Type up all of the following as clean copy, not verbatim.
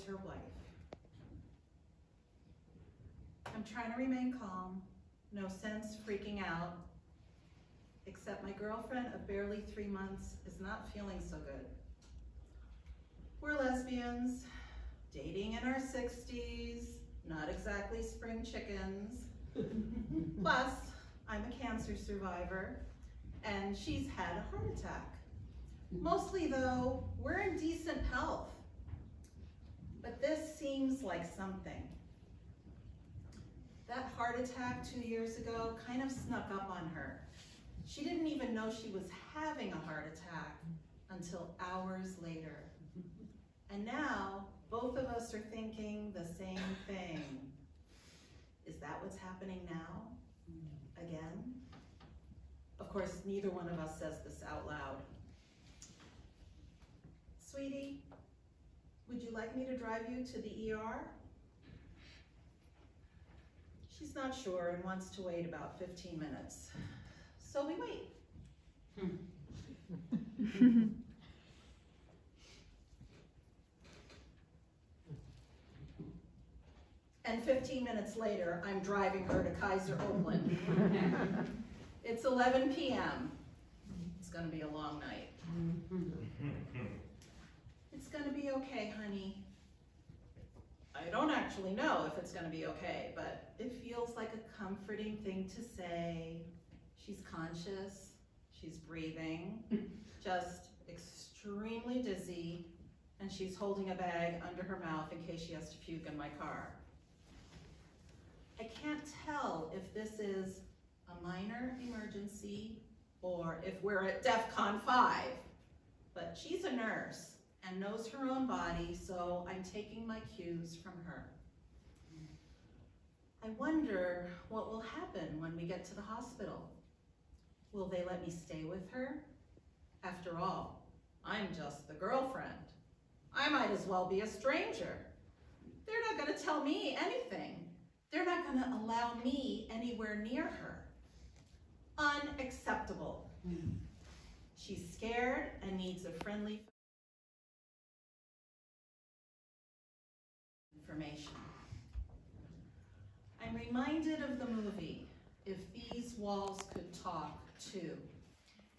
her wife. I'm trying to remain calm, no sense freaking out, except my girlfriend of barely 3 months is not feeling so good. We're lesbians, dating in our 60s, not exactly spring chickens. Plus, I'm a cancer survivor, and she's had a heart attack. Mostly though, we're in decent health. But this seems like something. That heart attack 2 years ago kind of snuck up on her. She didn't even know she was having a heart attack until hours later. And now, both of us are thinking the same thing. Is that what's happening now? Again? Of course, neither one of us says this out loud. Sweetie, would you like me to drive you to the ER? She's not sure and wants to wait about 15 minutes. So we wait. And 15 minutes later, I'm driving her to Kaiser Oakland. It's 11 p.m. It's gonna be a long night. It's gonna be okay, honey. I don't actually know if it's gonna be okay, but it feels like a comforting thing to say. She's conscious, she's breathing, just extremely dizzy, and she's holding a bag under her mouth in case she has to puke in my car. I can't tell if this is a minor emergency or if we're at DEFCON 5, but she's a nurse and knows her own body, so I'm taking my cues from her. I wonder what will happen when we get to the hospital. Will they let me stay with her? After all, I'm just the girlfriend. I might as well be a stranger. They're not gonna tell me anything. They're not gonna allow me anywhere near her. Unacceptable. She's scared and needs a friendly information. I'm reminded of the movie, If These Walls Could Talk Too.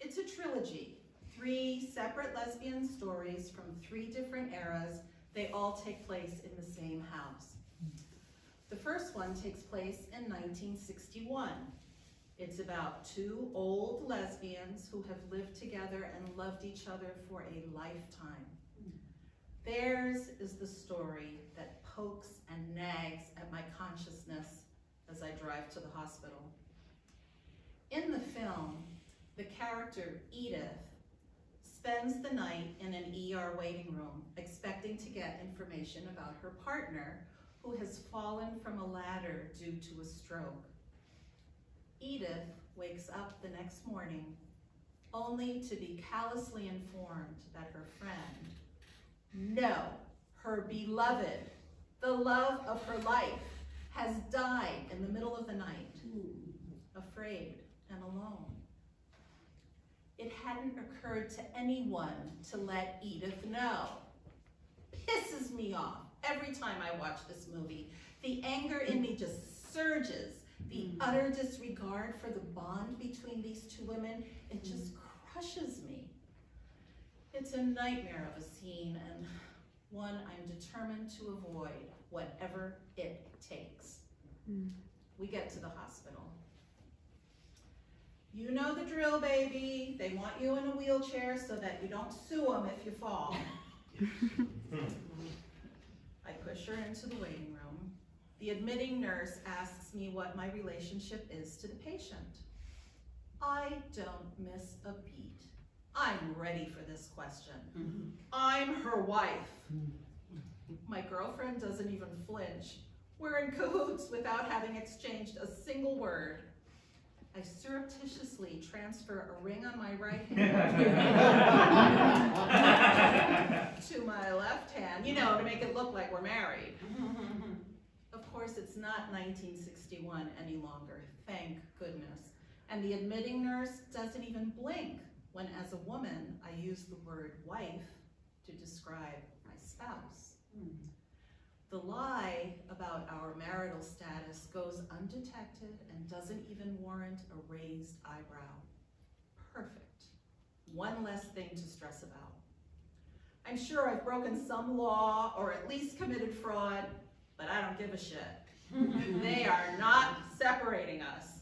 It's a trilogy, 3 separate lesbian stories from 3 different eras. They all take place in the same house. The first one takes place in 1961. It's about 2 old lesbians who have lived together and loved each other for a lifetime. Theirs is the story that pokes and nags at my consciousness as I drive to the hospital. In the film, the character Edith spends the night in an ER waiting room, expecting to get information about her partner who has fallen from a ladder due to a stroke. Edith wakes up the next morning only to be callously informed that her friend, no, her beloved, the love of her life, has died in the middle of the night, afraid and alone. It hadn't occurred to anyone to let Edith know. Pisses me off every time I watch this movie. The anger in me just surges. The utter disregard for the bond between these 2 women, it just crushes me. It's a nightmare of a scene and one I'm determined to avoid, whatever it takes. We get to the hospital. You know the drill, baby. They want you in a wheelchair so that you don't sue them if you fall. I push her into the waiting room. The admitting nurse asks me what my relationship is to the patient. I don't miss a beat. I'm ready for this question. I'm her wife. My girlfriend doesn't even flinch. We're in cahoots without having exchanged a single word. I surreptitiously transfer a ring on my right hand to my left hand, you know, to make it look like we're married. Of course, it's not 1961 any longer, thank goodness. And the admitting nurse doesn't even blink when, as a woman, I use the word wife to describe my spouse. The lie about our marital status goes undetected and doesn't even warrant a raised eyebrow. Perfect. One less thing to stress about. I'm sure I've broken some law or at least committed fraud, but I don't give a shit. They are not separating us.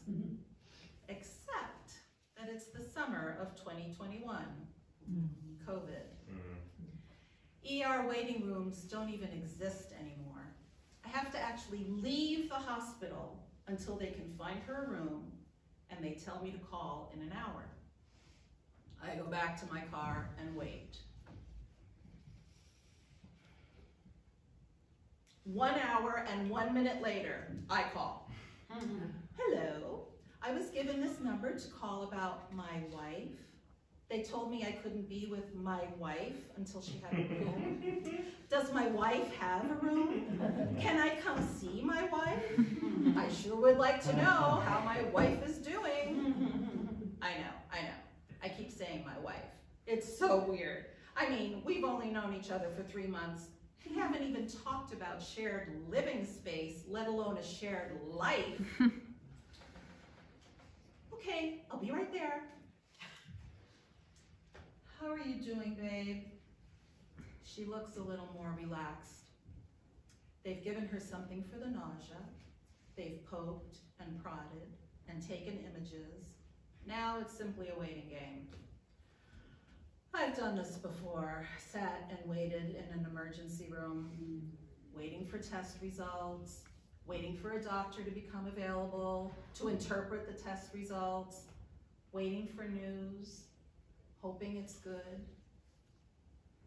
Except that it's the summer of 2021, COVID. ER waiting rooms don't even exist anymore. I have to actually leave the hospital until they can find her a room, and they tell me to call in an hour. I go back to my car and wait. 1 hour and 1 minute later, I call. Hello, I was given this number to call about my wife. They told me I couldn't be with my wife until she had a room. Does my wife have a room? Can I come see my wife? I sure would like to know how my wife is doing. I know. I keep saying my wife. It's so weird. I mean, we've only known each other for 3 months. We haven't even talked about shared living space, let alone a shared life. Okay, I'll be right there. How are you doing, babe? She looks a little more relaxed. They've given her something for the nausea. They've poked and prodded and taken images. Now it's simply a waiting game. I've done this before, sat and waited in an emergency room, waiting for test results, waiting for a doctor to become available to interpret the test results, waiting for news, hoping it's good,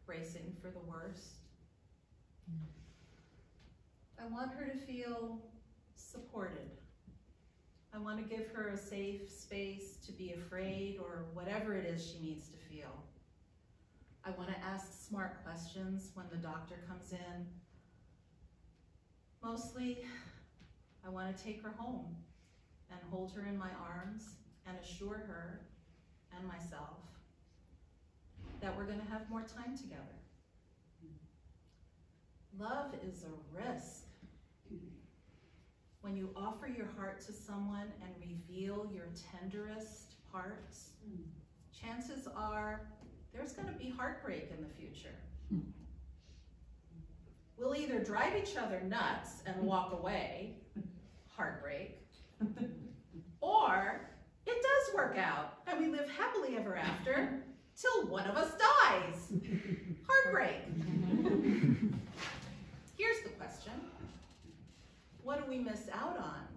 bracing for the worst. I want her to feel supported. I want to give her a safe space to be afraid or whatever it is she needs to feel. I want to ask smart questions when the doctor comes in. Mostly, I want to take her home and hold her in my arms and assure her and myself that we're going to have more time together. Love is a risk. When you offer your heart to someone and reveal your tenderest parts, chances are there's going to be heartbreak in the future. We'll either drive each other nuts and walk away, heartbreak, or it does work out and we live happily ever after till one of us dies, heartbreak. Here's the question. What do we miss out on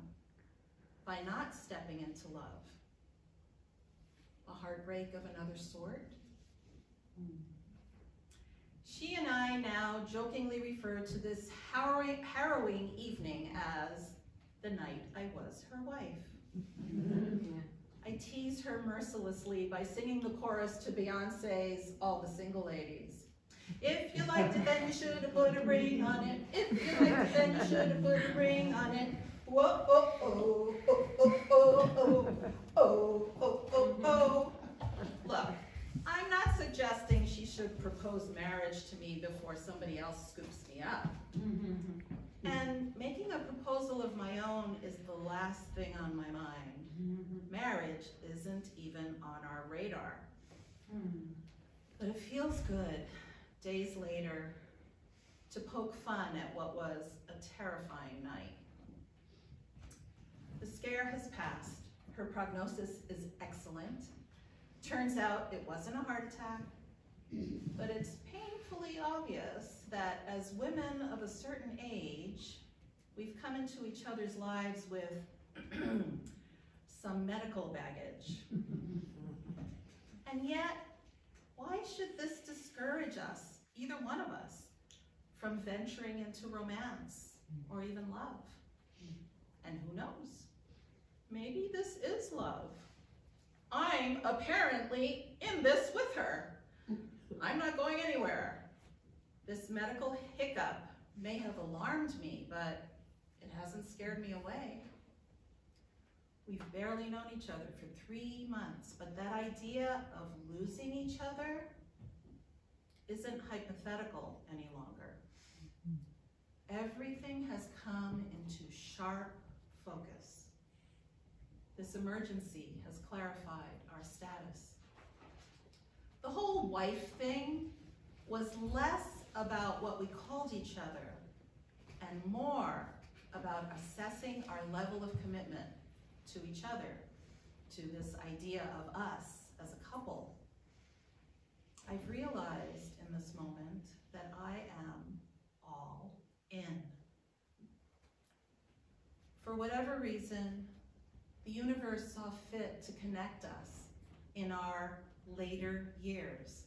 by not stepping into love? A heartbreak of another sort? She and I now jokingly refer to this harrowing evening as the night I was her wife. I tease her mercilessly by singing the chorus to Beyonce's All the Single Ladies. If you liked it, then you should have put a ring on it. If you liked it, then you should have put a ring on it. Whoa, oh, oh, oh, oh, oh, oh, oh, oh, oh, oh. Look, I'm not suggesting she should propose marriage to me before somebody else scoops me up. And making a proposal of my own is the last thing on my mind. Marriage isn't even on our radar. But it feels good, days later, to poke fun at what was a terrifying night. The scare has passed. Her prognosis is excellent. Turns out it wasn't a heart attack, but it's painfully obvious that as women of a certain age, we've come into each other's lives with some medical baggage. And yet, why should this discourage us, either one of us, from venturing into romance or even love? And who knows? Maybe this is love. I'm apparently in this with her. I'm not going anywhere. This medical hiccup may have alarmed me, but it hasn't scared me away. We've barely known each other for 3 months, but that idea of losing each other isn't hypothetical any longer. everything has come into sharp focus. This emergency has clarified our status. The whole wife thing was less about what we called each other and more about assessing our level of commitment to each other, to this idea of us as a couple. I've realized in this moment that I am all in. For whatever reason, the universe saw fit to connect us in our later years.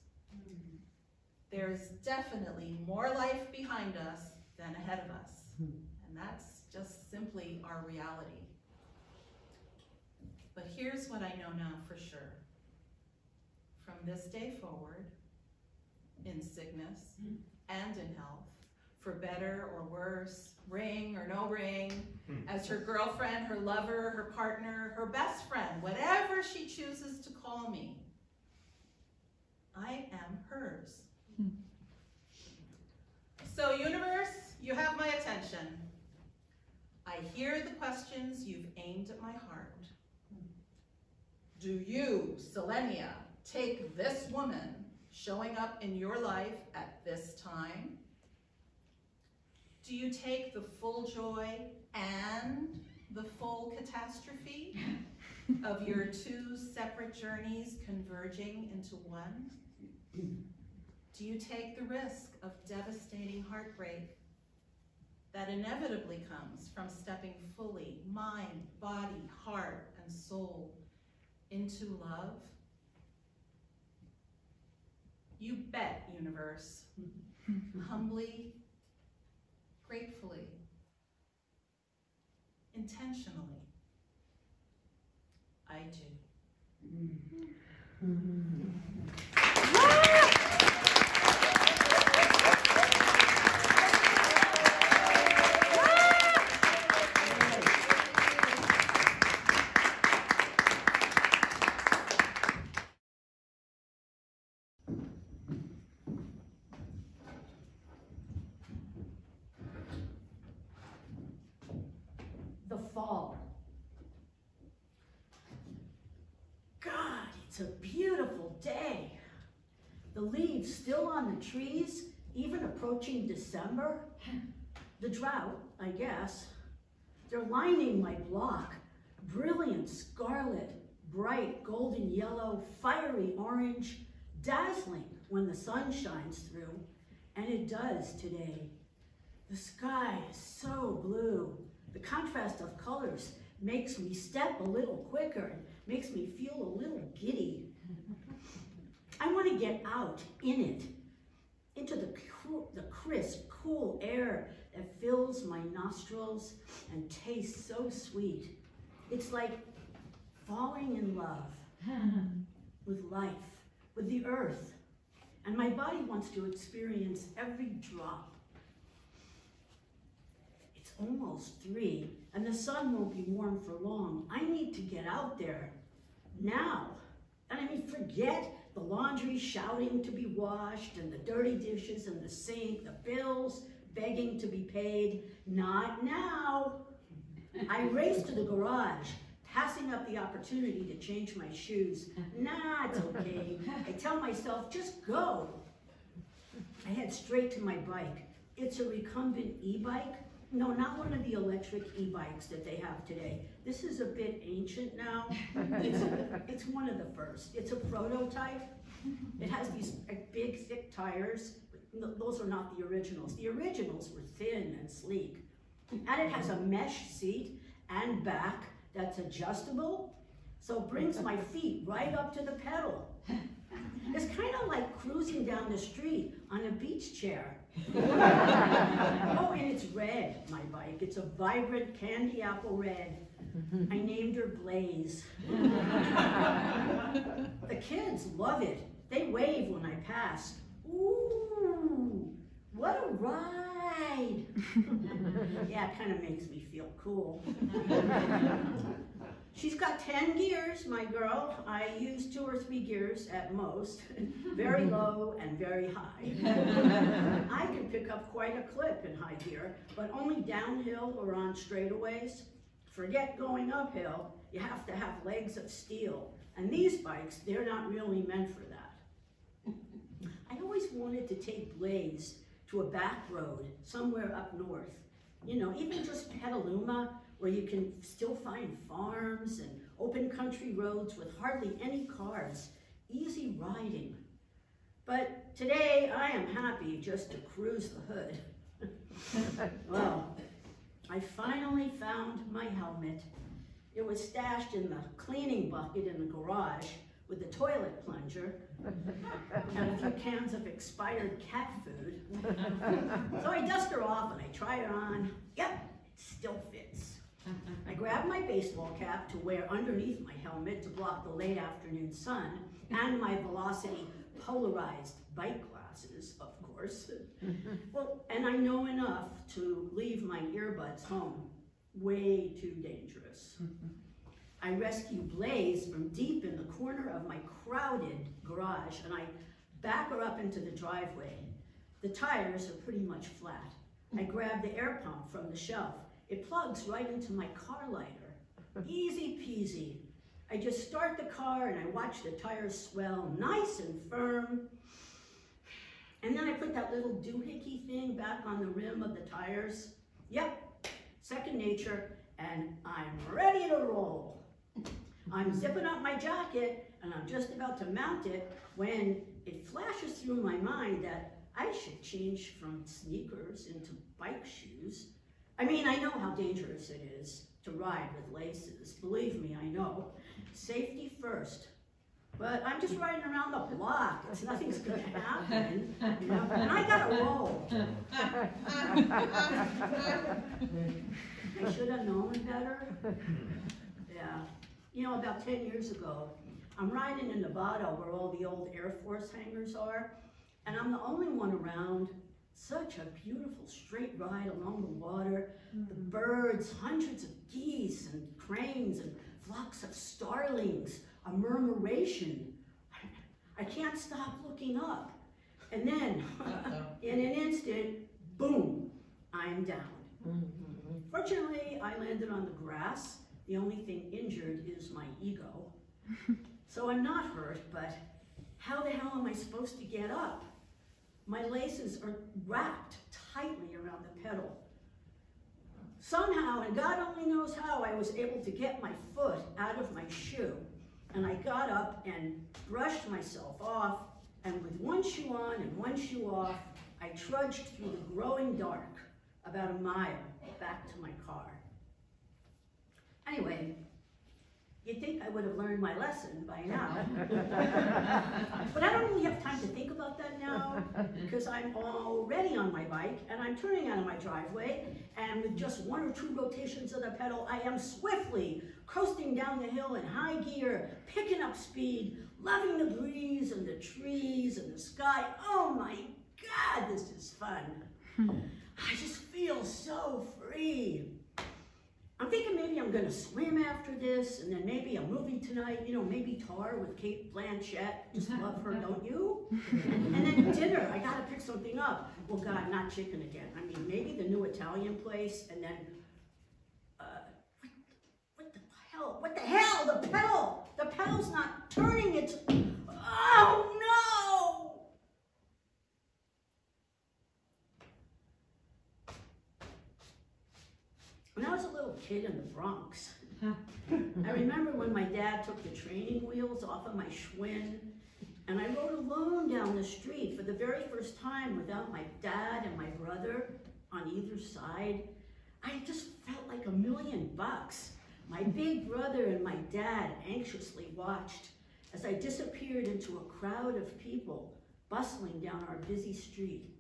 There's definitely more life behind us than ahead of us, and that's just simply our reality. But here's what I know now for sure. From this day forward, in sickness and in health, for better or worse, ring or no ring, as her girlfriend, her lover, her partner, her best friend, whatever she chooses to call me, I am hers. So universe, you have my attention. I hear the questions you've aimed at my heart. Do you, Selenia, take this woman showing up in your life at this time? Do you take the full joy and the full catastrophe of your two separate journeys converging into one? Do you take the risk of devastating heartbreak that inevitably comes from stepping fully, mind, body, heart, and soul, into love? You bet, universe. Humbly, gratefully, intentionally, I do. The fall. God, it's a beautiful day. The leaves still on the trees, even approaching December. The drought, I guess. They're lining my block. Brilliant scarlet, bright golden yellow, fiery orange, dazzling when the sun shines through. And it does today. The sky is so blue. The contrast of colors makes me step a little quicker and makes me feel a little giddy. I want to get out in it, into the crisp, cool air that fills my nostrils and tastes so sweet. It's like falling in love with life, with the earth, and my body wants to experience every drop. It's almost 3, and the sun won't be warm for long. I need to get out there now. And I mean, forget the laundry shouting to be washed and the dirty dishes in the sink, the bills begging to be paid. Not now. I race to the garage, passing up the opportunity to change my shoes. Nah, it's okay. I tell myself, just go. I head straight to my bike. It's a recumbent e-bike. No, not one of the electric e-bikes that they have today. This is a bit ancient now. It's one of the first. It's a prototype. It has these big, thick tires. Those are not the originals. The originals were thin and sleek. And it has a mesh seat and back that's adjustable, so it brings my feet right up to the pedal. It's kind of like cruising down the street on a beach chair. Oh, and it's red, my bike. It's a vibrant candy apple red. I named her Blaze. The kids love it. They wave when I pass. Ooh, what a ride. Yeah, it kind of makes me feel cool. She's got 10 gears, my girl. I use 2 or 3 gears at most, very low and very high. I can pick up quite a clip in high gear, but only downhill or on straightaways. Forget going uphill, you have to have legs of steel. And these bikes, they're not really meant for that. I always wanted to take Blaze to a back road somewhere up north. You know, even just Petaluma, where you can still find farms and open country roads with hardly any cars, easy riding. But today I am happy just to cruise the hood. Well, I finally found my helmet. It was stashed in the cleaning bucket in the garage with the toilet plunger and a few cans of expired cat food. So I dust her off and I try it on. Yep, it still fits. I grab my baseball cap to wear underneath my helmet to block the late afternoon sun, and my Velocity polarized bike glasses, of course. Well, and I know enough to leave my earbuds home. Way too dangerous. I rescue Blaze from deep in the corner of my crowded garage, and I back her up into the driveway. The tires are pretty much flat. I grab the air pump from the shelf. It plugs right into my car lighter. Easy peasy. I just start the car and I watch the tires swell nice and firm. And then I put that little doohickey thing back on the rim of the tires. Yep, second nature, and I'm ready to roll. I'm zipping up my jacket and I'm just about to mount it when it flashes through my mind that I should change from sneakers into bike shoes. I mean, I know how dangerous it is to ride with laces. Believe me, I know. Safety first. But I'm just riding around the block. Nothing's going to happen, you know? And I got to roll. I should have known better. Yeah. You know, about 10 years ago, I'm riding in Nevada where all the old Air Force hangars are, and I'm the only one around. Such a beautiful straight ride along the water, the birds, hundreds of geese and cranes and flocks of starlings, a murmuration. I can't stop looking up. And then, in an instant, boom, I'm down. Fortunately, I landed on the grass. The only thing injured is my ego. So I'm not hurt, but how the hell am I supposed to get up? My laces are wrapped tightly around the pedal. Somehow, and God only knows how, I was able to get my foot out of my shoe. And I got up and brushed myself off, and with one shoe on and one shoe off, I trudged through the growing dark about a mile back to my car. Anyway, you'd think I would have learned my lesson by now. But I don't really have time to think about that now because I'm already on my bike and I'm turning out of my driveway, and with just 1 or 2 rotations of the pedal, I am swiftly coasting down the hill in high gear, picking up speed, loving the breeze and the trees and the sky. Oh my God, this is fun. I just feel so free. I'm thinking maybe I'm gonna swim after this, and then maybe a movie tonight, you know, maybe Tar with Cate Blanchett. Just love her, don't you? And then dinner, I gotta pick something up. Well, God, not chicken again. I mean, maybe the new Italian place, and then, what the hell, the pedal! The pedal's not turning, it's, oh no! When I was a little kid in the Bronx, I remember when my dad took the training wheels off of my Schwinn, and I rode alone down the street for the very first time without my dad and my brother on either side. I just felt like $1 million. My big brother and my dad anxiously watched as I disappeared into a crowd of people bustling down our busy street.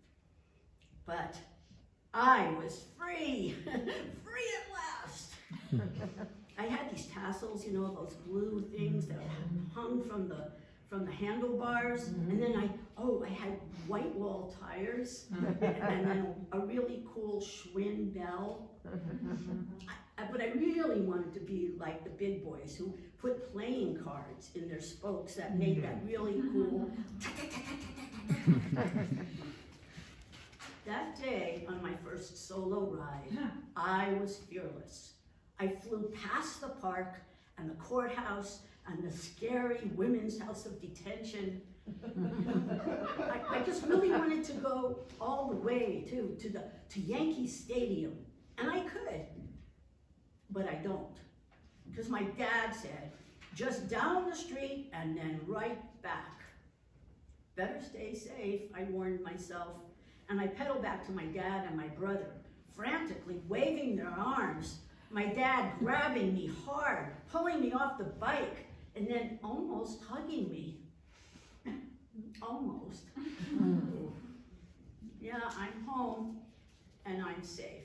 But I was free, free at last. I had these tassels, you know, those blue things that hung from from the handlebars, and then I had white wall tires, and then a really cool Schwinn bell. But I really wanted to be like the big boys who put playing cards in their spokes that made that really cool. That day, on my first solo ride, I was fearless. I flew past the park and the courthouse and the scary women's house of detention. I just really wanted to go all the way to Yankee Stadium, and I could, but I don't, because my dad said, just down the street and then right back. Better stay safe, I warned myself, and I pedaled back to my dad and my brother, frantically waving their arms, my dad grabbing me hard, pulling me off the bike, and then almost hugging me. Almost. Yeah, I'm home and I'm safe.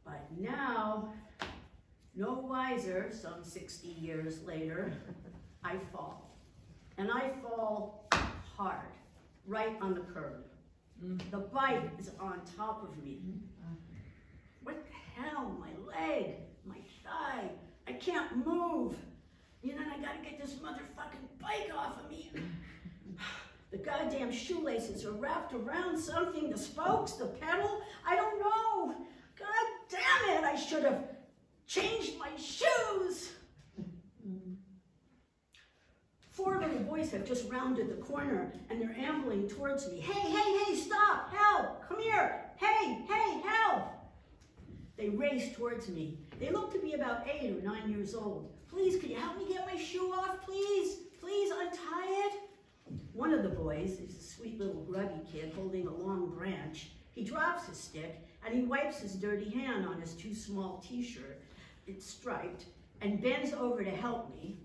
But now, no wiser, some 60 years later, I fall. And I fall hard, right on the curb. The bike is on top of me. What the hell? My leg, my thigh, I can't move. You know, I gotta get this motherfucking bike off of me. The goddamn shoelaces are wrapped around something, the spokes, the pedal, I don't know. God damn it, I should have changed my shoes. 4 little boys have just rounded the corner and they're ambling towards me. Hey, hey, hey, stop, help, come here. Hey, hey, help. They race towards me. They look to be about 8 or 9 years old. Please, can you help me get my shoe off, please? Please untie it. One of the boys is a sweet little grubby kid holding a long branch. He drops his stick and he wipes his dirty hand on his too small t-shirt. It's striped, and bends over to help me.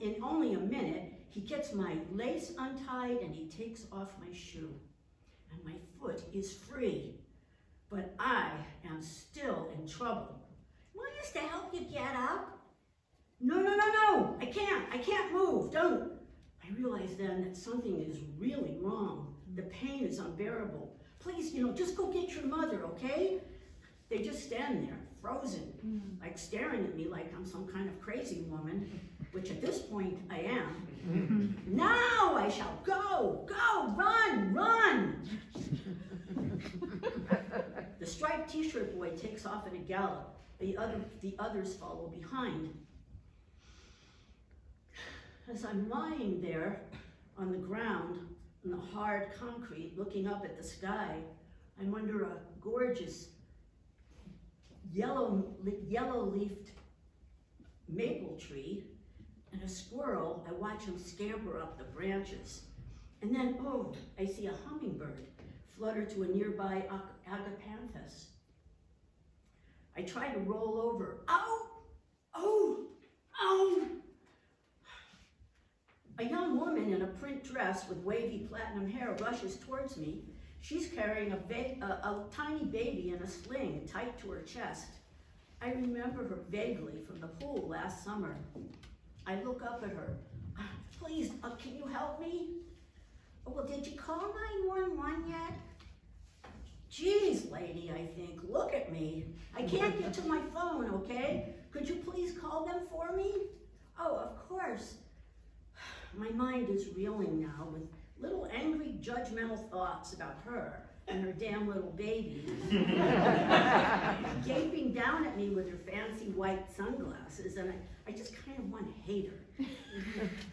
In only a minute, he gets my lace untied and he takes off my shoe. And my foot is free, but I am still in trouble. Want us to help you get up? No, no, no, no, I can't move, don't. I realize then that something is really wrong. The pain is unbearable. Please, just go get your mother, okay? They just stand there, frozen, like staring at me like I'm some kind of crazy woman, which at this point I am. Now I shall go, run, run. The striped t-shirt boy takes off in a gallop. The others follow behind. As I'm lying there on the ground, on the hard concrete, looking up at the sky, I'm under a gorgeous yellow-leafed maple tree, and a squirrel. I watch him scamper up the branches. And then, I see a hummingbird flutter to a nearby agapanthus. I try to roll over. Ow! Oh! Oh! A young woman in a print dress with wavy platinum hair rushes towards me. She's carrying a tiny baby in a sling tight to her chest. I remember her vaguely from the pool last summer. I look up at her. Please, can you help me? Oh, well, did you call 911 yet? Geez, lady, I think, look at me. I can't get to my phone, okay? Could you please call them for me? Oh, of course. My mind is reeling now with little angry, judgmental thoughts about her and her damn little baby. Gaping down at me with her fancy white sunglasses, and I just kind of want to hate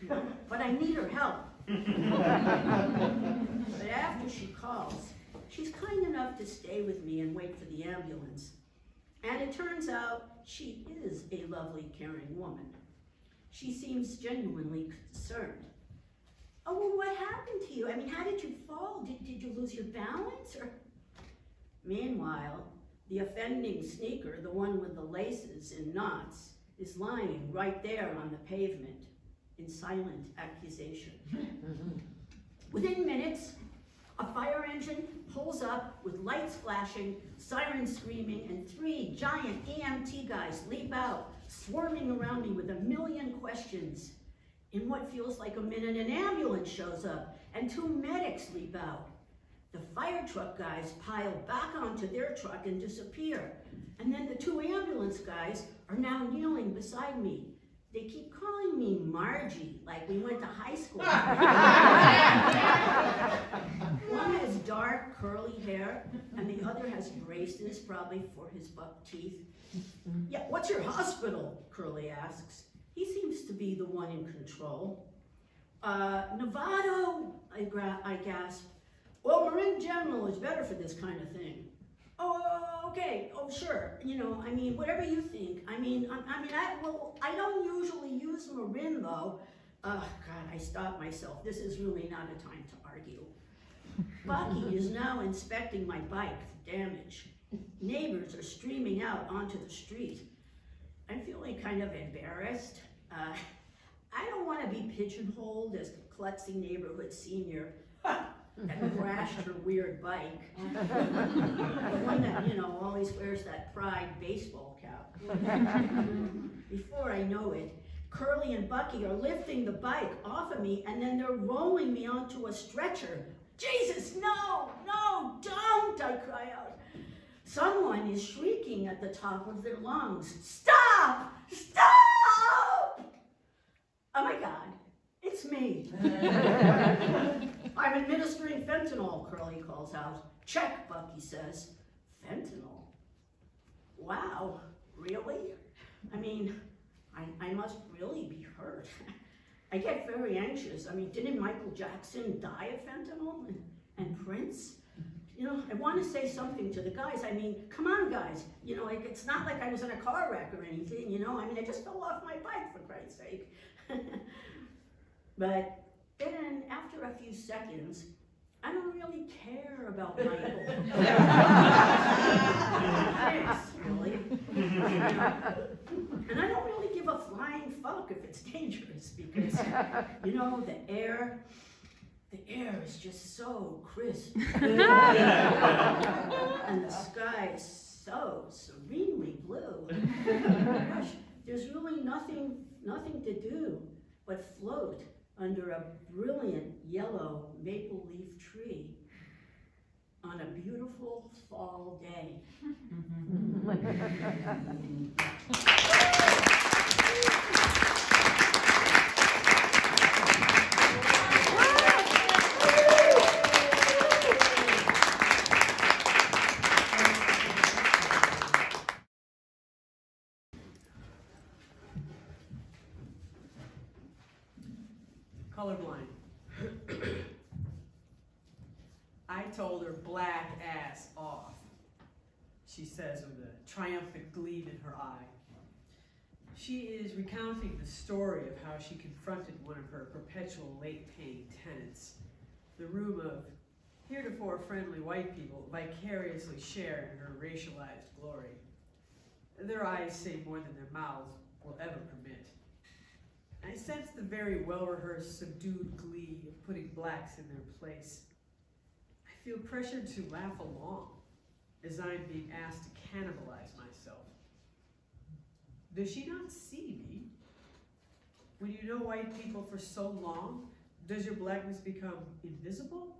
her. But I need her help. But after she calls, she's kind enough to stay with me and wait for the ambulance. And it turns out she is a lovely, caring woman. She seems genuinely concerned. Oh, well, what happened to you? I mean, how did you fall? Did you lose your balance? Or... Meanwhile, the offending sneaker, the one with the laces and knots, is lying right there on the pavement in silent accusation. Within minutes, a fire engine pulls up with lights flashing, sirens screaming, and 3 giant EMT guys leap out, swarming around me with a million questions. In what feels like a minute, an ambulance shows up and 2 medics leap out. The fire truck guys pile back onto their truck and disappear. And then the 2 ambulance guys are now kneeling beside me. They keep calling me Margie, like we went to high school. One has dark, curly hair, and the other has braces, probably for his buck teeth. Yeah, what's your hospital? Curly asks. He seems to be the one in control. Novato, I gasp. Well, Marin General is better for this kind of thing. Oh, okay. Oh, sure. You know, I mean, whatever you think. I don't usually use Marin though. God, I stopped myself. This is really not a time to argue. Bucky is now inspecting my bike for damage. Neighbors are streaming out onto the street. I'm feeling kind of embarrassed. I don't want to be pigeonholed as the klutzy neighborhood senior that crashed her weird bike. The one that, you know, always wears that Pride baseball cap. Before I know it, Curly and Bucky are lifting the bike off of me, and then they're rolling me onto a stretcher. Jesus, no, no, don't, I cry out. Someone is shrieking at the top of their lungs. Stop! Stop! Oh my God, it's me. I'm administering fentanyl, Curly calls out. Check, Bucky says. Fentanyl? Wow, really? I mean, I must really be hurt. I get very anxious. I mean, didn't Michael Jackson die of fentanyl? And Prince? You know, I want to say something to the guys. I mean, come on, guys. You know, like, it's not like I was in a car wreck or anything, you know? I mean, I just fell off my bike, for Christ's sake. But then, after a few seconds, I don't really care about Michael. Thanks, really. And I don't really give a flying fuck if it's dangerous because, you know, the air is just so crisp. And the sky is so serenely blue. Gosh, there's really nothing to do but float under a brilliant yellow maple leaf tree on a beautiful fall day. Colorblind. I told her black ass off, she says with a triumphant gleam in her eye. She is recounting the story of how she confronted one of her perpetual late-paying tenants. The room of heretofore friendly white people vicariously share in her racialized glory. Their eyes say more than their mouths will ever permit. I sense the very well-rehearsed, subdued glee of putting blacks in their place. I feel pressured to laugh along as I'm being asked to cannibalize myself. Does she not see me? When you know white people for so long, does your blackness become invisible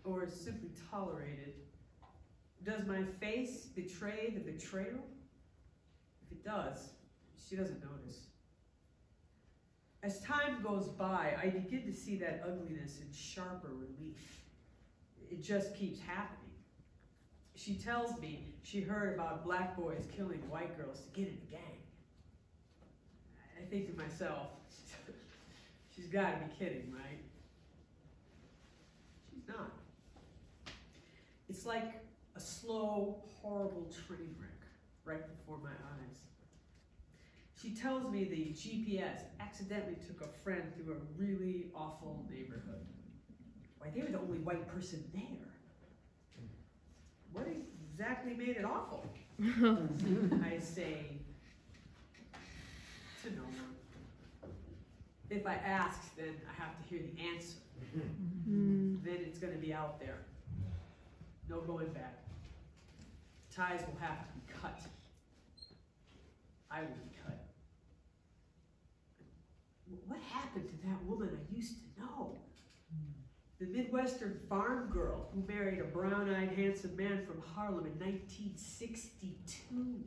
or simply tolerated? Does my face betray the betrayal? If it does, she doesn't notice. As time goes by, I begin to see that ugliness in sharper relief. It just keeps happening. She tells me she heard about black boys killing white girls to get in the gang. I think to myself, she's got to be kidding, right? She's not. It's like a slow, horrible train wreck right before my eyes. She tells me the GPS accidentally took a friend through a really awful neighborhood. Why, they were the only white person there. What exactly made it awful? I say, to no one. If I ask, then I have to hear the answer. Then it's going to be out there. No going back. Ties will have to be cut. I will be cut. what happened to that woman I used to know? The Midwestern farm girl who married a brown-eyed, handsome man from Harlem in 1962.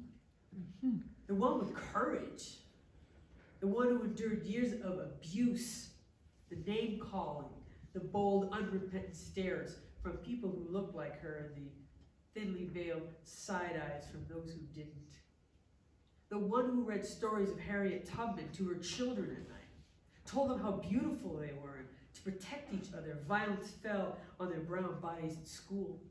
The one with courage. The one who endured years of abuse, the name-calling, the bold, unrepentant stares from people who looked like her, and the thinly veiled side eyes from those who didn't. The one who read stories of Harriet Tubman to her children at night, told them how beautiful they were, and to protect each other, violence fell on their brown bodies at school.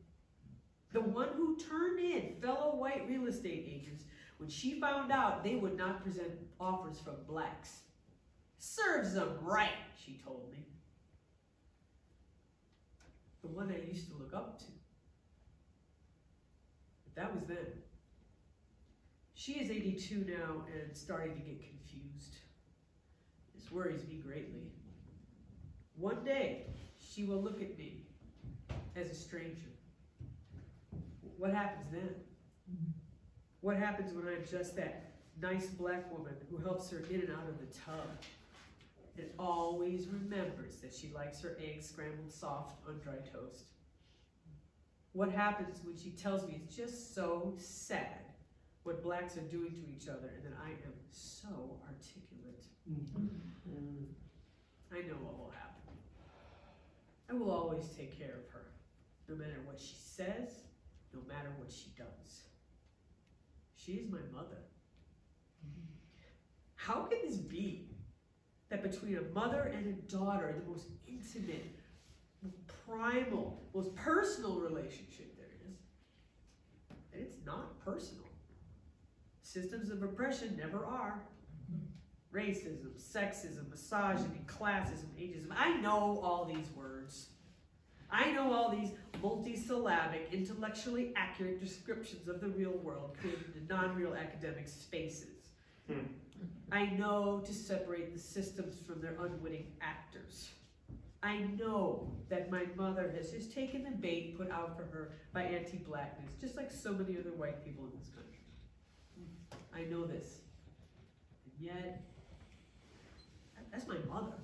The one who turned in fellow white real estate agents when she found out they would not present offers from blacks. Serves them right, she told me. The one I used to look up to. But that was then. She is 82 now and starting to get confused. This worries me greatly. One day, she will look at me as a stranger. What happens then? What happens when I'm just that nice black woman who helps her in and out of the tub and always remembers that she likes her eggs scrambled soft on dry toast? What happens when she tells me it's just so sad what blacks are doing to each other and that I am so articulate? I know what will happen. I will always take care of her, no matter what she says, no matter what she does. She is my mother. How can this be that between a mother and a daughter, the most intimate, most primal, most personal relationship there is, and it's not personal? Systems of oppression never are. Racism, sexism, misogyny, classism, ageism. I know all these words. I know all these multisyllabic, intellectually accurate descriptions of the real world created in non-real academic spaces. I know to separate the systems from their unwitting actors. I know that my mother has just taken the bait put out for her by anti-blackness, just like so many other white people in this country. I know this. And yet, that's my mother.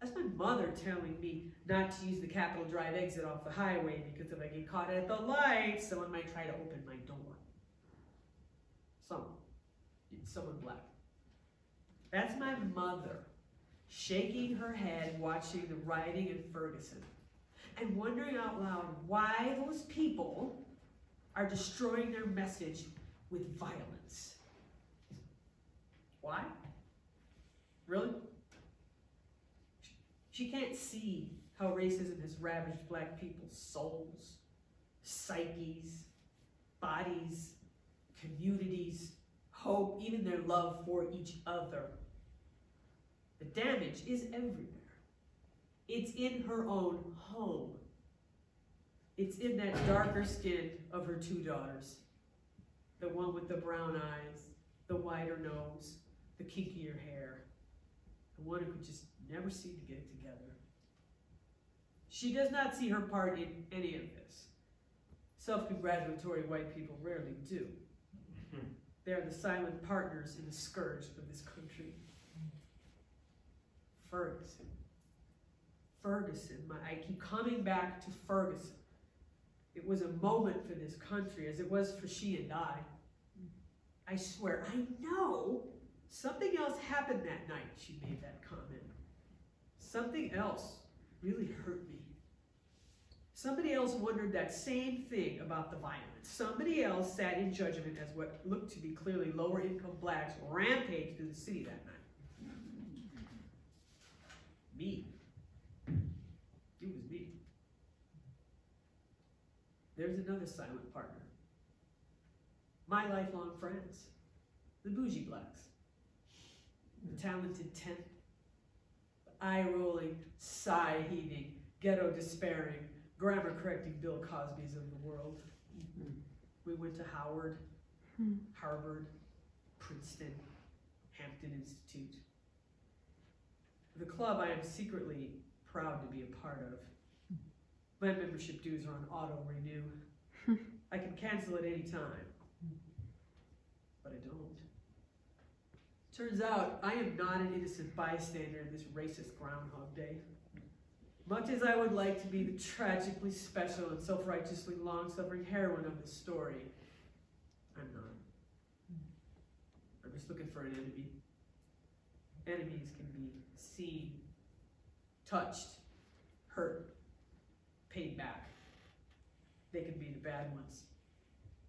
That's my mother telling me not to use the Capitol Drive exit off the highway because if I get caught at the light, someone might try to open my door. Someone black. That's my mother shaking her head watching the rioting in Ferguson and wondering out loud why those people are destroying their message with violence. Why? Really? She can't see how racism has ravaged black people's souls, psyches, bodies, communities, hope, even their love for each other. The damage is everywhere. It's in her own home. It's in that darker skin of her two daughters. The one with the brown eyes, the wider nose, the kinkier hair. The one who could just never seem to get it together. She does not see her part in any of this. Self-congratulatory white people rarely do. They are the silent partners in the scourge of this country. Ferguson. Ferguson. I keep coming back to Ferguson. It was a moment for this country, as it was for she and I. I swear, I know something else happened that night she made that comment. Something else really hurt me. Somebody else wondered that same thing about the violence. Somebody else sat in judgment as what looked to be clearly lower income blacks rampaged through the city that night. Me. It was me. There's another silent partner. My lifelong friends. The bougie blacks. The talented 10. The eye-rolling, sigh-heaving, ghetto-despairing, grammar-correcting Bill Cosby's of the world. We went to Howard, Harvard, Princeton, Hampton Institute. The club I am secretly proud to be a part of. My membership dues are on auto-renew. I can cancel at any time, but I don't. Turns out I am not an innocent bystander in this racist Groundhog Day. Much as I would like to be the tragically special and self-righteously long-suffering heroine of this story, I'm not. I'm just looking for an enemy. Enemies can be seen, touched, hurt, paid back. They can be the bad ones,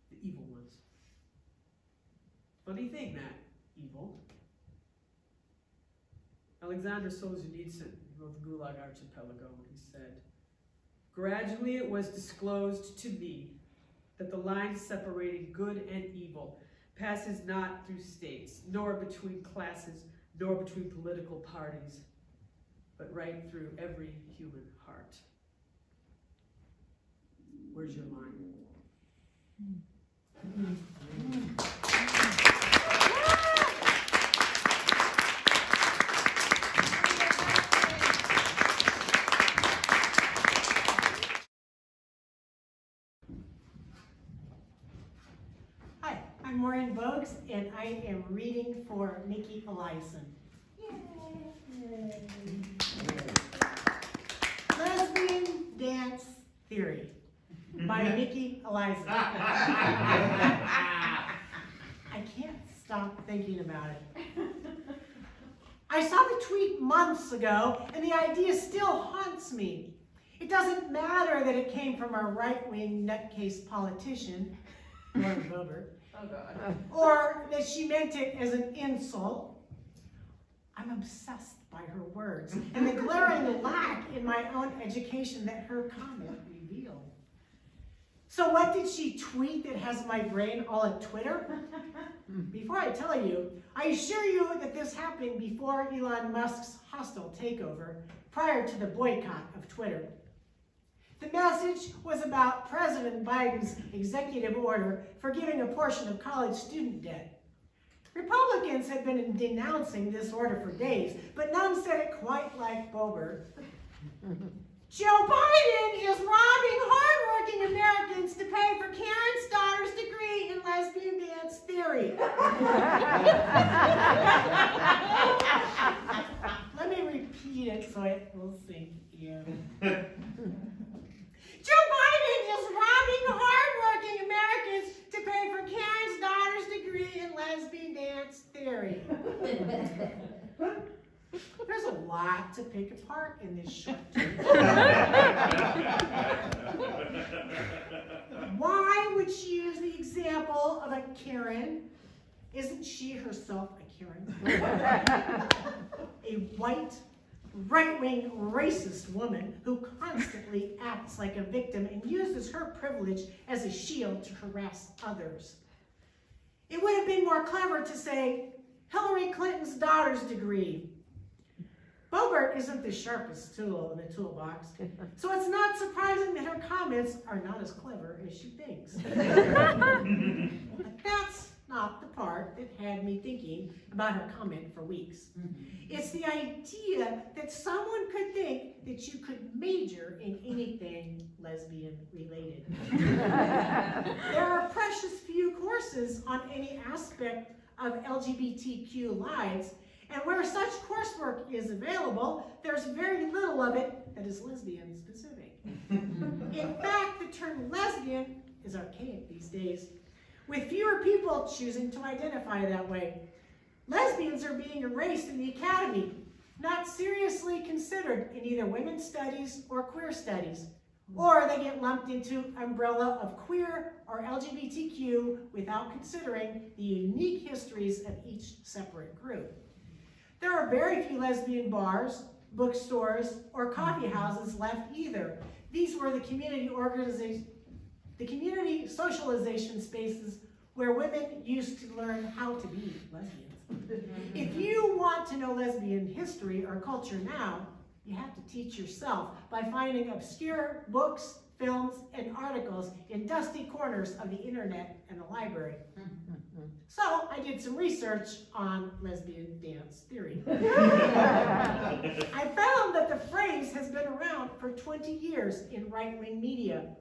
the evil ones. Funny thing, that evil. Alexander Solzhenitsyn wrote the Gulag Archipelago, and he said, "Gradually it was disclosed to me that the line separating good and evil passes not through states, nor between classes, nor between political parties, but right through every human heart." Where's your line? Hi, I'm Maureen Bogues, and I am reading for Nikki Eliason. Lesbian Dance Theory by Nikki Eliason. I can't stop thinking about it. I saw the tweet months ago, and the idea still haunts me. It doesn't matter that it came from a right-wing nutcase politician, Lauren Boebert, Oh, God. or that she meant it as an insult. I'm obsessed by her words and the glaring lack in my own education that her comment revealed. So what did she tweet that has my brain all at Twitter? Before I tell you, I assure you that this happened before Elon Musk's hostile takeover, prior to the boycott of Twitter. The message was about President Biden's executive order forgiving a portion of college student debt. Republicans had been denouncing this order for days, but none said it quite like Boebert. Joe Biden is robbing hardworking Americans to pay for Karen's daughter's degree in lesbian dance theory. Let me repeat it so it will sink in. Joe Biden is robbing hardworking Americans to pay for Karen's daughter's degree in lesbian dance theory. There's a lot to pick apart in this short tweet. Why would she use the example of a Karen? Isn't she herself a Karen? A white, right-wing racist woman who constantly acts like a victim and uses her privilege as a shield to harass others. It would have been more clever to say, Hillary Clinton's daughter's degree. Boebert isn't the sharpest tool in the toolbox, so it's not surprising that her comments are not as clever as she thinks. But that's not the part that had me thinking about her comment for weeks. It's the idea that someone could think that you could major in anything lesbian related. There are precious few courses on any aspect of LGBTQ lives, and where such coursework is available, there's very little of it that is lesbian specific. In fact, the term lesbian is archaic these days, with fewer people choosing to identify that way. Lesbians are being erased in the academy, not seriously considered in either women's studies or queer studies, or they get lumped into umbrella of queer or LGBTQ without considering the unique histories of each separate group. There are very few lesbian bars, bookstores, or coffee houses left either. These were the community socialization spaces where women used to learn how to be lesbians. If you want to know lesbian history or culture now, you have to teach yourself by finding obscure books, films, and articles in dusty corners of the internet and the library. So I did some research on lesbian dance theory. I found that the phrase has been around for 20 years in right-wing media.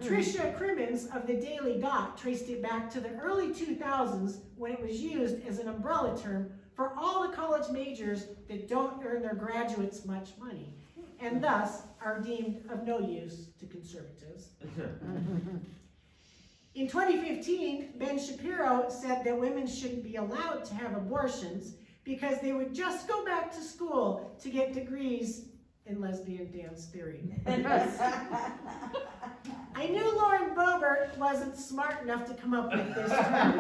Tricia Crimmins of the Daily Dot traced it back to the early 2000s when it was used as an umbrella term for all the college majors that don't earn their graduates much money, and thus are deemed of no use to conservatives. In 2015, Ben Shapiro said that women shouldn't be allowed to have abortions because they would just go back to school to get degrees in lesbian dance theory. I knew Lauren Boebert wasn't smart enough to come up with this term,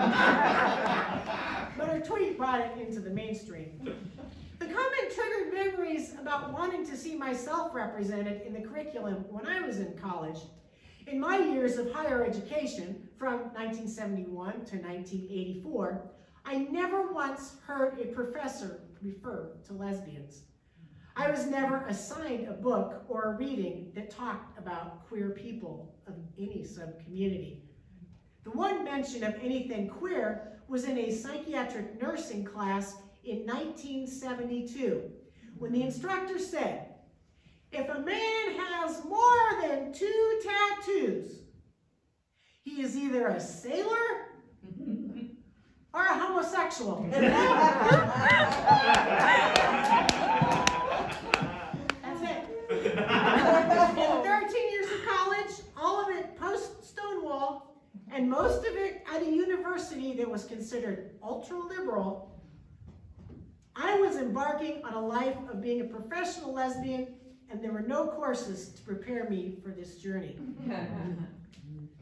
but her tweet brought it into the mainstream. The comment triggered memories about wanting to see myself represented in the curriculum when I was in college. In my years of higher education, from 1971 to 1984, I never once heard a professor refer to lesbians. I was never assigned a book or a reading that talked about queer people of any sub-community. The one mention of anything queer was in a psychiatric nursing class in 1972, when the instructor said, "If a man has more than 2 tattoos, he is either a sailor or a homosexual." That's it. In 13 years of college, all of it post-Stonewall, and most of it at a university that was considered ultra-liberal, I was embarking on a life of being a professional lesbian, and there were no courses to prepare me for this journey.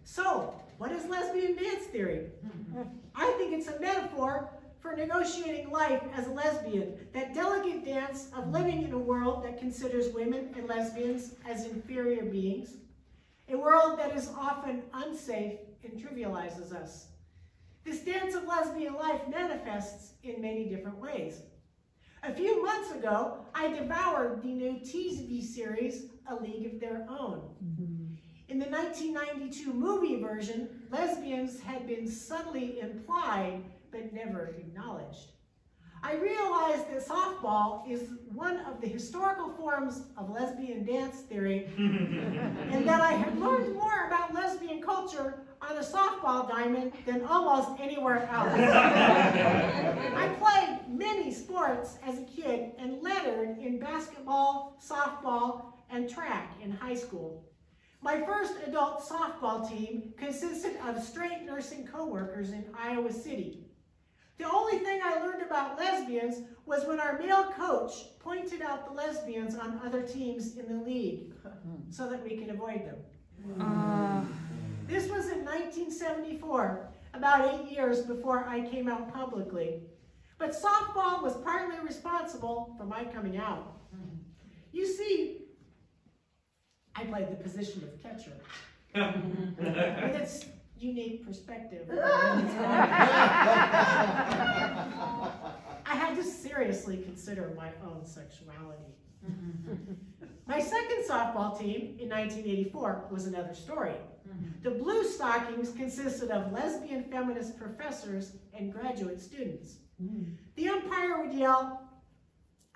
So, what is lesbian dance theory? I think it's a metaphor for negotiating life as a lesbian, that delicate dance of living in a world that considers women and lesbians as inferior beings, a world that is often unsafe and trivializes us. This dance of lesbian life manifests in many different ways. A few months ago, I devoured the new TV series, A League of Their Own. In the 1992 movie version, lesbians had been subtly implied but never acknowledged. I realized that softball is one of the historical forms of lesbian dance theory, and that I had learned more about lesbian culture on a softball diamond than almost anywhere else. I played many sports as a kid and lettered in basketball, softball, and track in high school. My first adult softball team consisted of straight nursing coworkers in Iowa City. The only thing I learned about lesbians was when our male coach pointed out the lesbians on other teams in the league so that we could avoid them. This was in 1974, about 8 years before I came out publicly. But softball was partly responsible for my coming out. You see, I played the position of catcher. With its unique perspective. I had to seriously consider my own sexuality. My second softball team in 1984 was another story. The Blue Stockings consisted of lesbian feminist professors and graduate students. The umpire would yell,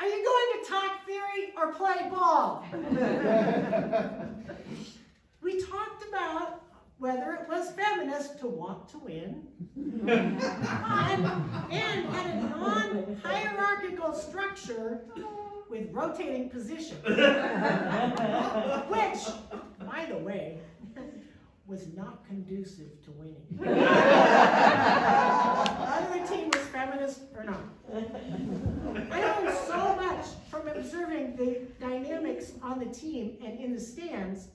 "Are you going to talk theory or play ball?" We talked about whether it was feminist to want to win, and had a non-hierarchical structure with rotating positions, which, by the way, was not conducive to winning. Whether the team was feminist or not. I learned so much from observing the dynamics on the team and in the stands,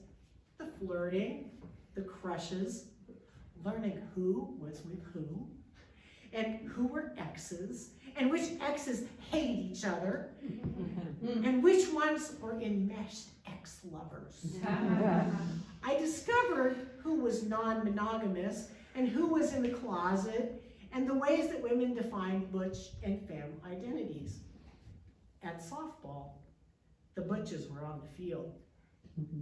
the flirting, the crushes, learning who was with who, and who were exes, and which exes hated each other, and which ones were enmeshed ex-lovers. I discovered who was non-monogamous and who was in the closet, and the ways that women defined butch and femme identities. At softball, the butches were on the field,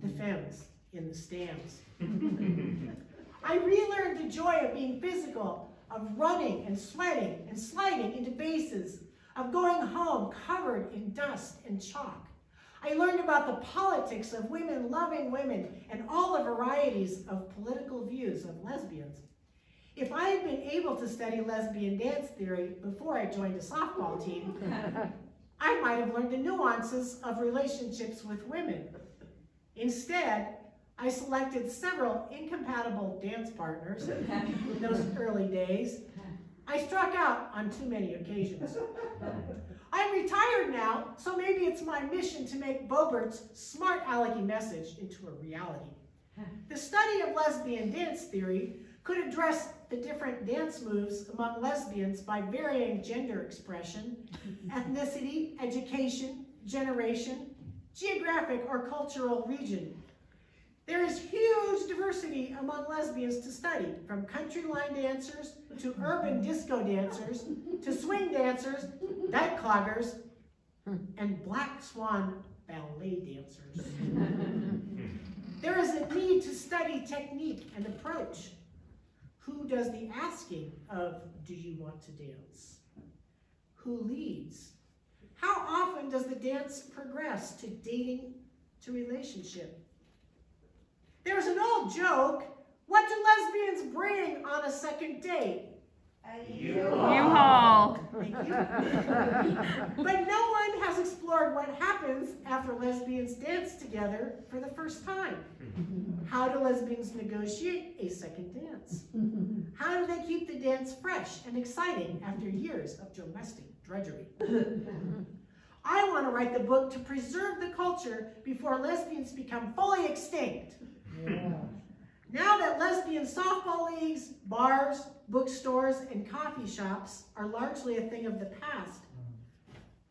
the femmes in the stands. I relearned the joy of being physical, of running and sweating and sliding into bases, of going home covered in dust and chalk. I learned about the politics of women loving women and all the varieties of political views of lesbians. If I had been able to study lesbian dance theory before I joined a softball team, I might have learned the nuances of relationships with women. Instead, I selected several incompatible dance partners in those early days. I struck out on too many occasions. I'm retired now, so maybe it's my mission to make Bobert's smart alecky message into a reality. The study of lesbian dance theory could address the different dance moves among lesbians by varying gender expression, ethnicity, education, generation, geographic or cultural region. There is huge diversity among lesbians to study, from country line dancers to urban disco dancers to swing dancers, dyke cloggers, and black swan ballet dancers. There is a need to study technique and approach. Who does the asking of, do you want to dance? Who leads? How often does the dance progress to dating to relationship? There's an old joke. What do lesbians bring on a second date? U-Haul. Thank you. But no one has explored what happens after lesbians dance together for the first time. How do lesbians negotiate a second dance? How do they keep the dance fresh and exciting after years of domestic drudgery? I want to write the book to preserve the culture before lesbians become fully extinct. Yeah. Now that lesbian softball leagues, bars, bookstores, and coffee shops are largely a thing of the past,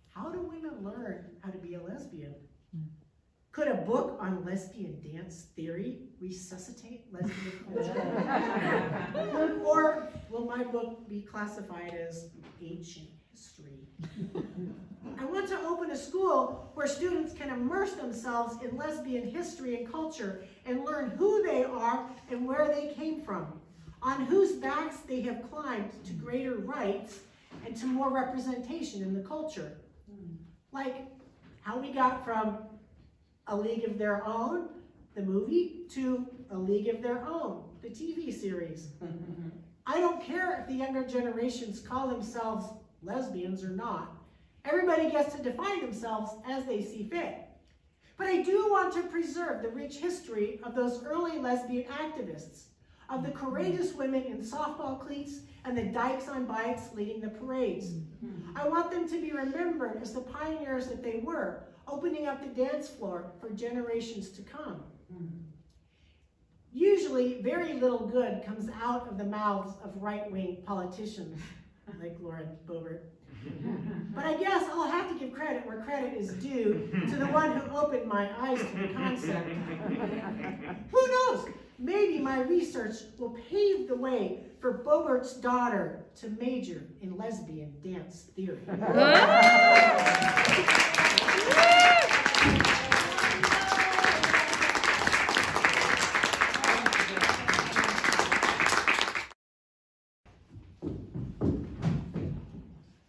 how do women learn how to be a lesbian? Could a book on lesbian dance theory resuscitate lesbian culture? Or will my book be classified as ancient history? I want to open a school where students can immerse themselves in lesbian history and culture and learn who they are and where they came from, on whose backs they have climbed to greater rights and to more representation in the culture. Like how we got from A League of Their Own, the movie, to A League of Their Own, the TV series. I don't care if the younger generations call themselves lesbians or not. Everybody gets to define themselves as they see fit. But I do want to preserve the rich history of those early lesbian activists, of the courageous women in softball cleats and the dykes on bikes leading the parades. I want them to be remembered as the pioneers that they were, opening up the dance floor for generations to come. Usually, very little good comes out of the mouths of right-wing politicians like Lauren Boebert. But I guess I'll have to give credit where credit is due to the one who opened my eyes to the concept. Who knows? Maybe my research will pave the way for Boebert's daughter to major in lesbian dance theory.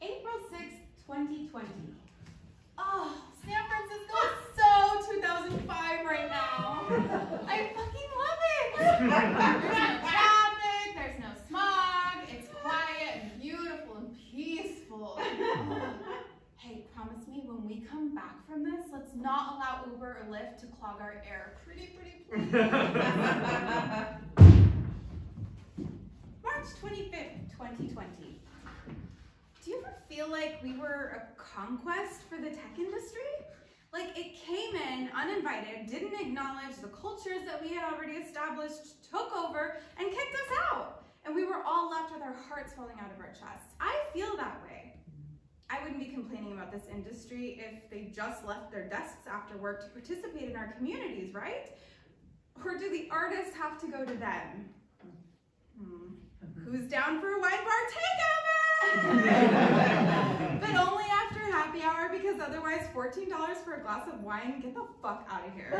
April 6th, 2020. Oh, San Francisco is so 2005 right now. I fucking love it. There's no traffic, there's no smog, it's quiet and beautiful and peaceful. Hey, promise me when we come back from this, let's not allow Uber or Lyft to clog our air. Pretty please. March 25th, 2020. Do you ever feel like we were a conquest for the tech industry? Like it came in uninvited, didn't acknowledge the cultures that we had already established, took over, and kicked us out. And we were all left with our hearts falling out of our chests. I feel that way. I wouldn't be complaining about this industry if they just left their desks after work to participate in our communities, right? Or do the artists have to go to them? Who's down for a wine bar takeover? But only after happy hour, because otherwise $14 for a glass of wine, get the fuck out of here.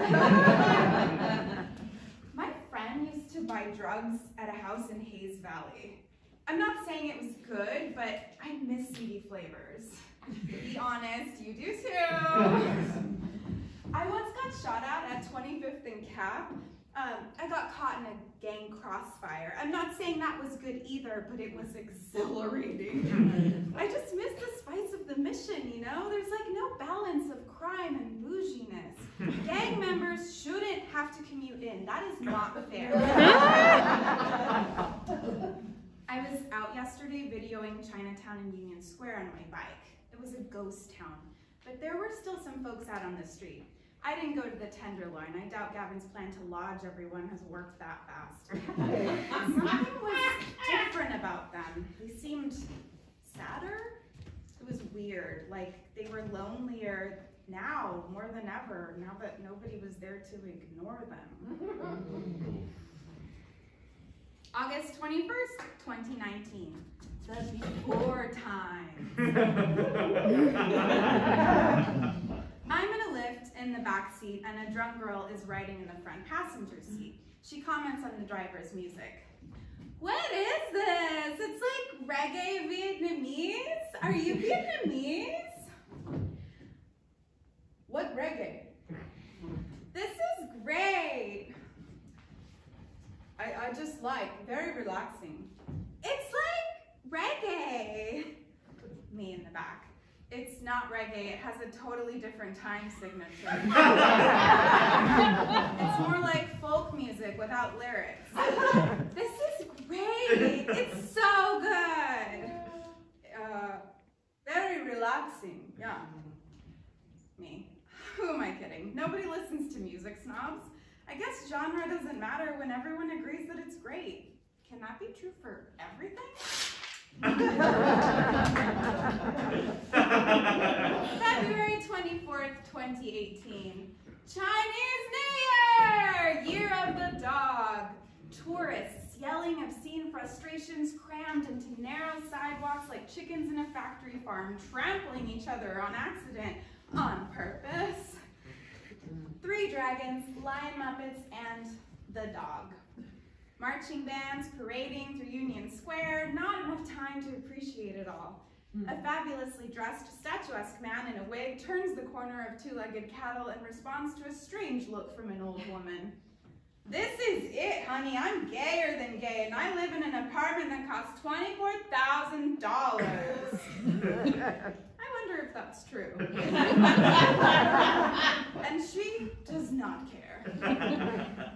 My friend used to buy drugs at a house in Hayes Valley. I'm not saying it was good, but I miss CD flavors. Be honest, you do too. I once got shot at 25th and Cap. I got caught in a gang crossfire. I'm not saying that was good either, but it was exhilarating. I just miss the spice of the mission, you know? There's like no balance of crime and bouginess. Gang members shouldn't have to commute in. That is not fair. I was out yesterday videoing Chinatown and Union Square on my bike. It was a ghost town, but there were still some folks out on the street. I didn't go to the Tenderloin. I doubt Gavin's plan to lodge everyone has worked that fast. Something was different about them. They seemed sadder. It was weird, like they were lonelier now more than ever, now that nobody was there to ignore them. August 21st, 2019. The before time. I'm in a lift in the back seat and a drunk girl is riding in the front passenger seat. She comments on the driver's music. What is this? It's like reggae Vietnamese? Are you Vietnamese? What reggae? This is great. I just like, very relaxing. It's like reggae. Me in the back. It's not reggae, it has a totally different time signature. It's more like folk music without lyrics. This is great, it's so good. Very relaxing, yeah. Me. Who am I kidding? Nobody listens to music snobs. I guess genre doesn't matter when everyone agrees that it's great. Can that be true for everything? February 24th, 2018. Chinese New Year! Year of the Dog. Tourists yelling obscene frustrations crammed into narrow sidewalks like chickens in a factory farm, trampling each other on accident, on purpose. 3 dragons, lion muppets, and the dog. Marching bands parading through Union Square, not enough time to appreciate it all. A fabulously dressed, statuesque man in a wig turns the corner of 2-legged cattle and responds to a strange look from an old woman. This is it, honey. I'm gayer than gay, and I live in an apartment that costs $24,000. I wonder if that's true. And she does not care.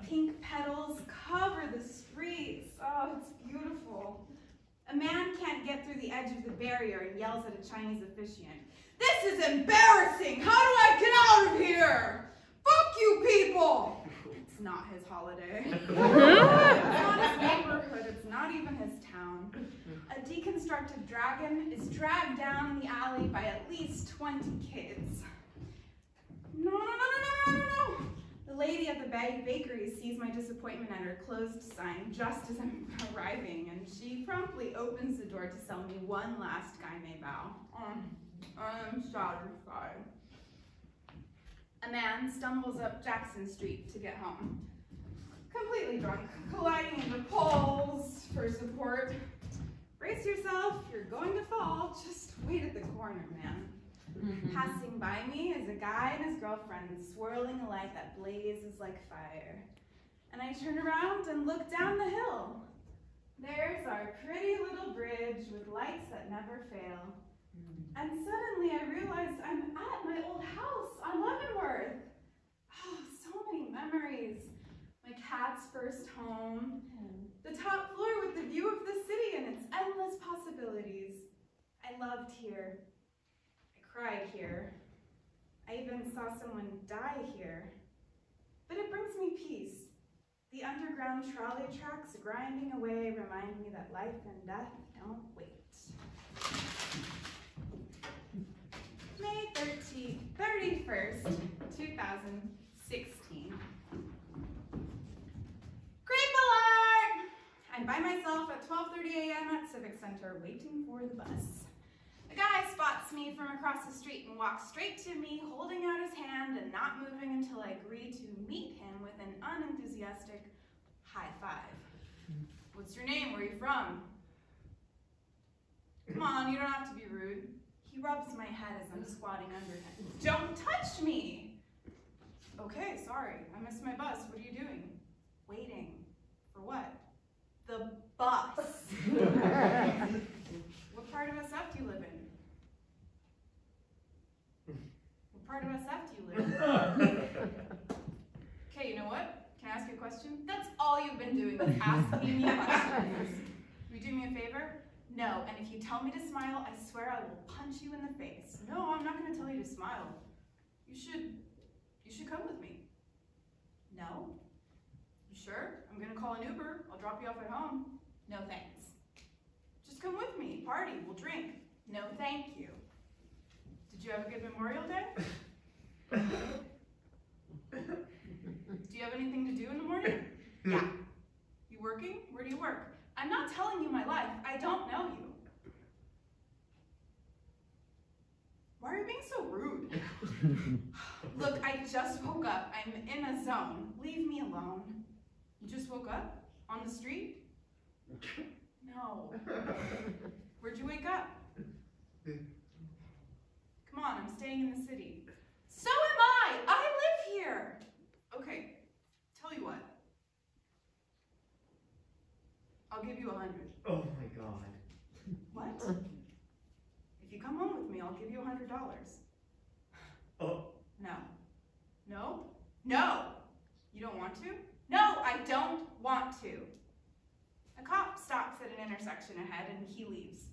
Pink petals cover the streets. Oh, it's beautiful. A man can't get through the edge of the barrier and yells at a Chinese officiant. This is embarrassing! How do I get out of here? Fuck you people! It's not his holiday. It's not his neighborhood. It's not even his town. A deconstructed dragon is dragged down the alley by at least 20 kids. No, no, no, no, no, no, no! The lady at the bakery sees my disappointment at her closed sign just as I'm arriving, and she promptly opens the door to sell me one last Guy May bow. I'm satisfied. A man stumbles up Jackson Street to get home. Completely drunk, colliding into poles for support. Brace yourself, you're going to fall. Just wait at the corner, man. Passing by me is a guy and his girlfriend swirling a light that blazes like fire. And I turn around and look down the hill. There's our pretty little bridge with lights that never fail. And suddenly I realize I'm at my old house on Leavenworth. Oh, so many memories. My cat's first home, the top floor with the view of the city and its endless possibilities. I loved here. I cried here. I even saw someone die here. But it brings me peace. The underground trolley tracks grinding away remind me that life and death don't wait. May 31st, 2016. Creep alert! I'm by myself at 12:30 a.m. at Civic Center waiting for the bus. A guy spots me from across the street and walks straight to me, holding out his hand and not moving until I agree to meet him with an unenthusiastic high five. What's your name? Where are you from? Come on, you don't have to be rude. He rubs my head as I'm squatting under him. Don't touch me! Okay, sorry. I missed my bus. What are you doing? Waiting. For what? all you've been doing is asking me questions. Will you do me a favor? No, and if you tell me to smile, I swear I will punch you in the face. No, I'm not gonna tell you to smile. You should come with me. No? You sure? I'm gonna call an Uber. I'll drop you off at home. No thanks. Just come with me, party, we'll drink. No thank you. Did you have a good Memorial Day? Do you have anything to do in the morning? Yeah. You working? Where do you work? I'm not telling you my life. I don't know you. Why are you being so rude? Look, I just woke up. I'm in a zone. Leave me alone. You just woke up? On the street? No. Where'd you wake up? Come on, I'm staying in the city. So am I! I live here! Okay, tell you what. I'll give you 100. Oh my God. What? If you come home with me, I'll give you $100. Oh. No. No? No! You don't want to? No, I don't want to. A cop stops at an intersection ahead and he leaves.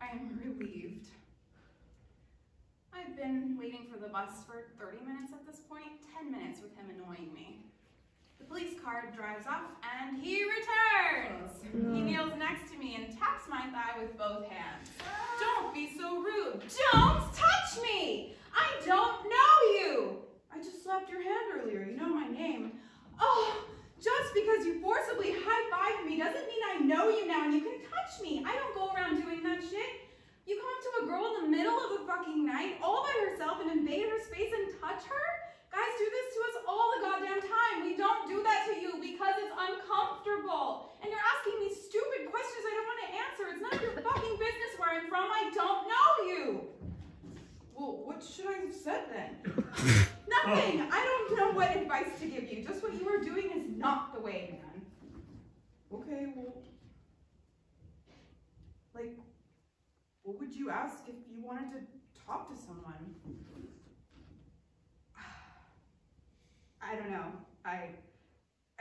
I am relieved. I've been waiting for the bus for 30 minutes at this point, 10 minutes with him annoying me. The police car drives off and he returns. He kneels next to me and taps my thigh with both hands. Don't be so rude. Don't touch me! I don't know you! I just slapped your hand earlier. You know my name. Oh, just because you forcibly high-fived me doesn't mean I know you now and you can touch me. I don't go around doing that shit. You come up to a girl in the middle of the fucking night, all by herself, and invade her space and touch her? Guys do this to us all the goddamn time. We don't do that to you because it's uncomfortable. And you're asking me stupid questions I don't want to answer. It's none of your fucking business where I'm from. I don't know you. Well, what should I have said then? Nothing. I don't know what advice to give you. Just what you are doing is not the way, man. Okay, well, like, what would you ask if you wanted to talk to someone? I don't know. I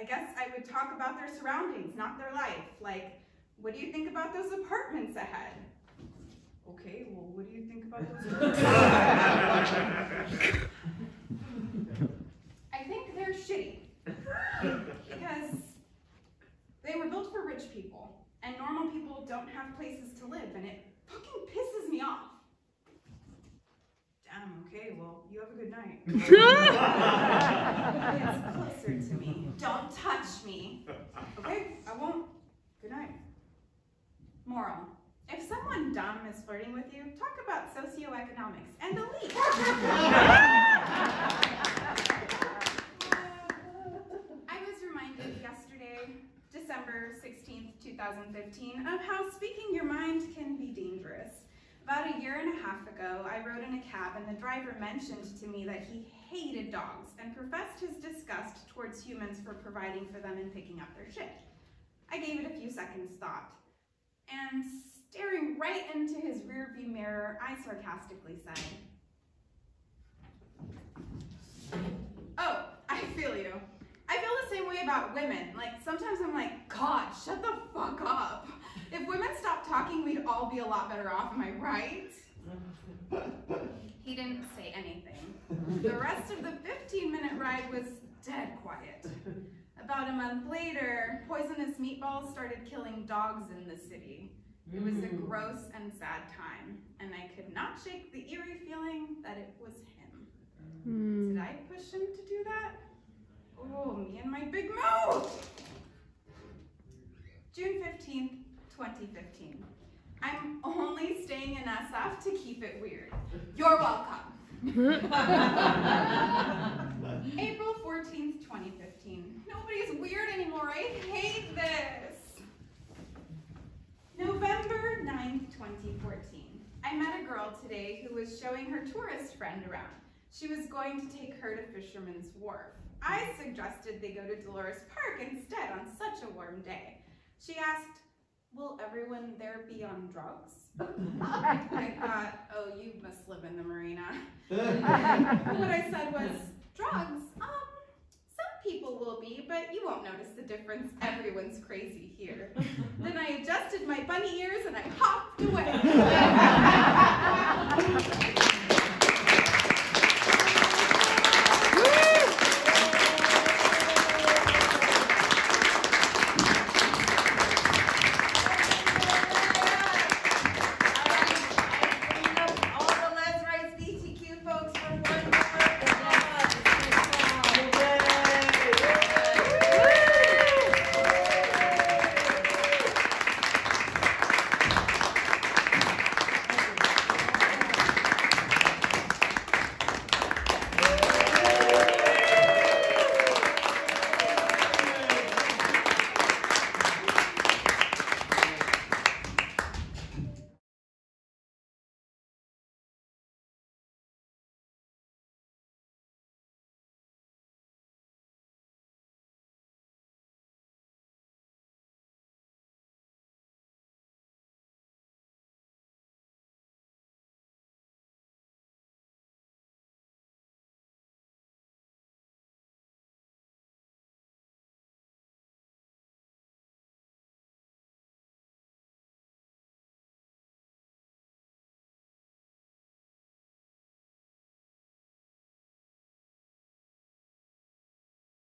guess I would talk about their surroundings, not their life. Like, what do you think about those apartments ahead? Okay, well, what do you think about those apartments? I think they're shitty. Because they were built for rich people, and normal people don't have places to live, and it fucking pisses me off. Damn, okay, well, you have a good night. It's closer to me. Don't touch me. Okay, I won't. Good night. Moral. If someone dumb is flirting with you, talk about socioeconomics and delete. I was reminded yesterday, December 16th, 2015, of how speaking your mind can be dangerous. About a year and a half ago, I rode in a cab and the driver mentioned to me that he hated dogs and professed his disgust towards humans for providing for them and picking up their shit. I gave it a few seconds thought, and staring right into his rearview mirror, I sarcastically said, "Oh, I feel you. I feel the same way about women. Like, sometimes I'm like, God, shut the fuck up. If women stopped talking, we'd all be a lot better off, am I right?" He didn't say anything. The rest of the 15-minute ride was dead quiet. About a month later, poisonous meatballs started killing dogs in the city. It was a gross and sad time, and I could not shake the eerie feeling that it was him. Did I push him to do that? Oh, me and my big mouth! June 15th, 2015. I'm only staying in SF to keep it weird. You're welcome. April 14th, 2015. Nobody's weird anymore. I hate this. November 9th, 2014. I met a girl today who was showing her tourist friend around. She was going to take her to Fisherman's Wharf. I suggested they go to Dolores Park instead on such a warm day. She asked, "Will everyone there be on drugs?" I thought, oh, you must live in the marina. What I said was, drugs? Some people will be, but you won't notice the difference. Everyone's crazy here. Then I adjusted my bunny ears and I hopped away.